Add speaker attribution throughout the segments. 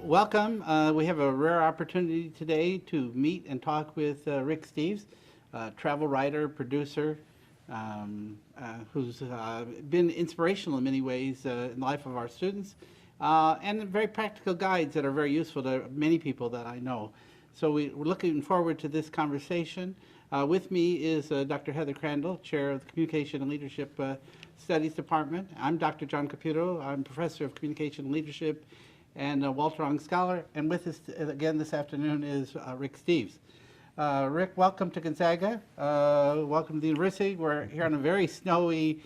Speaker 1: Welcome. We have a rare opportunity today to meet and talk with Rick Steves, travel writer, producer, who's been inspirational in many ways in the life of our students, and very practical guides that are very useful to many people that I know. So we're looking forward to this conversation. With me is Dr. Heather Crandall, Chair of the Communication and Leadership Studies Department. I'm Dr. John Caputo. I'm Professor of Communication and Leadership and a Walter Ong Scholar. And with us again this afternoon is Rick Steves. Rick, welcome to Gonzaga. Welcome to the university. We're here on a very snowy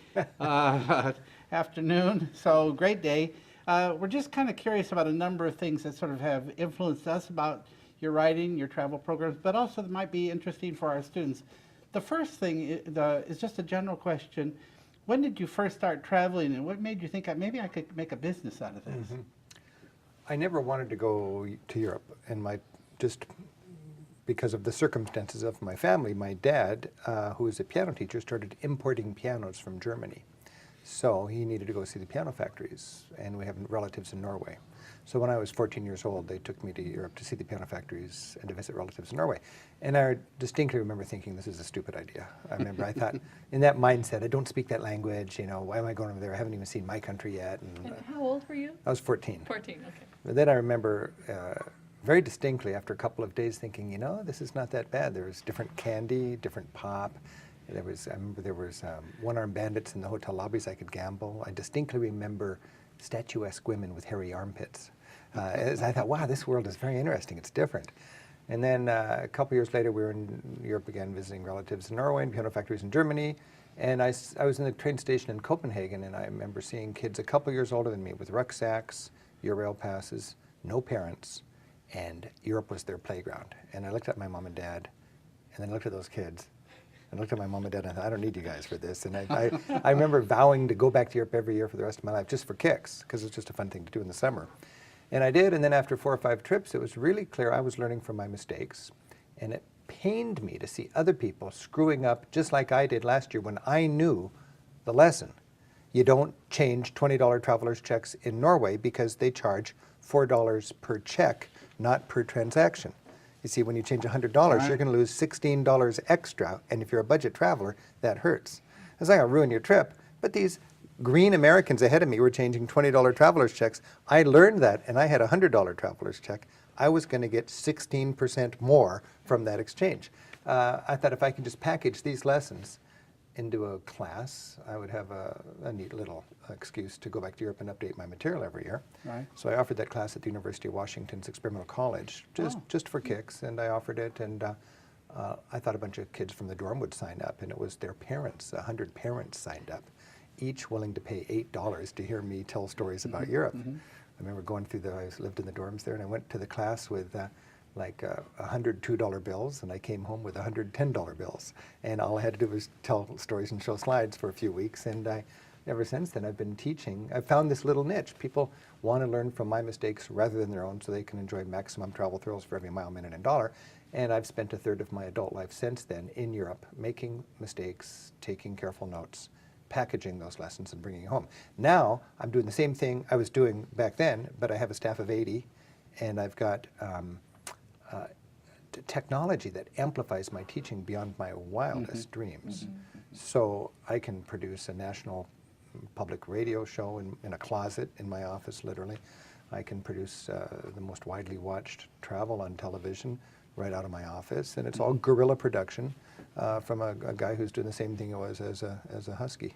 Speaker 1: afternoon, so great day. We're just kind of curious about a number of things that sort of have influenced us about your writing, your travel programs, but also that might be interesting for our students. The first thing is just a general question. When did you first start traveling, and what made you think maybe I could make a business out of this?
Speaker 2: Mm-hmm. I never wanted to go to Europe, and just because of the circumstances of my family, my dad, who was a piano teacher, started importing pianos from Germany. So he needed to go see the piano factories, and we have relatives in Norway. So when I was 14 years old, they took me to Europe to see the piano factories and to visit relatives in Norway. And I distinctly remember thinking, this is a stupid idea. I thought, in that mindset, I don't speak that language, why am I going over there? I haven't even seen my country yet.
Speaker 3: And how old were you?
Speaker 2: I was 14.
Speaker 3: 14, okay.
Speaker 2: But then I remember very distinctly after a couple of days thinking, this is not that bad. There was different candy, different pop. I remember there was one-armed bandits in the hotel lobbies I could gamble. I distinctly remember statuesque women with hairy armpits. As I thought, wow, this world is very interesting. It's different. And then a couple years later, we were in Europe again, visiting relatives in Norway and piano factories in Germany. And I was in the train station in Copenhagen, and I remember seeing kids a couple years older than me with rucksacks, Eurail passes, no parents, and Europe was their playground. And I looked at my mom and dad, and then looked at those kids, and looked at my mom and dad, and I thought, I don't need you guys for this. And I remember vowing to go back to Europe every year for the rest of my life, just for kicks, because it was just a fun thing to do in the summer. And I did, and then after 4 or 5 trips, it was really clear I was learning from my mistakes, and it pained me to see other people screwing up just like I did last year when I knew the lesson. You don't change $20 traveler's checks in Norway because they charge $4 per check, not per transaction. You see, when you change $100, right, you're going to lose $16 extra, and if you're a budget traveler, that hurts. It's not going to ruin your trip, but these green Americans ahead of me were changing $20 traveler's checks. I learned that, and I had a $100 traveler's check. I was going to get 16% more from that exchange. I thought if I could just package these lessons into a class, I would have a neat little excuse to go back to Europe and update my material every year. Right. So I offered that class at the University of Washington's Experimental College, just for kicks, and I offered it, and I thought a bunch of kids from the dorm would sign up, and it was their parents, 100 parents signed up, each willing to pay $8 to hear me tell stories about Europe. I remember going through I lived in the dorms there, and I went to the class with like $102 bills, and I came home with $110 bills. And all I had to do was tell stories and show slides for a few weeks, and ever since then I've been teaching. I've found this little niche. People want to learn from my mistakes rather than their own so they can enjoy maximum travel thrills for every mile, minute, and dollar. And I've spent a third of my adult life since then in Europe making mistakes, taking careful notes, packaging those lessons and bringing it home. Now I'm doing the same thing I was doing back then, but I have a staff of 80, and I've got technology that amplifies my teaching beyond my wildest dreams. So I can produce a national public radio show in a closet in my office, literally. I can produce the most widely watched travel on television right out of my office, and it's all guerrilla production from a guy who's doing the same thing he was as a husky.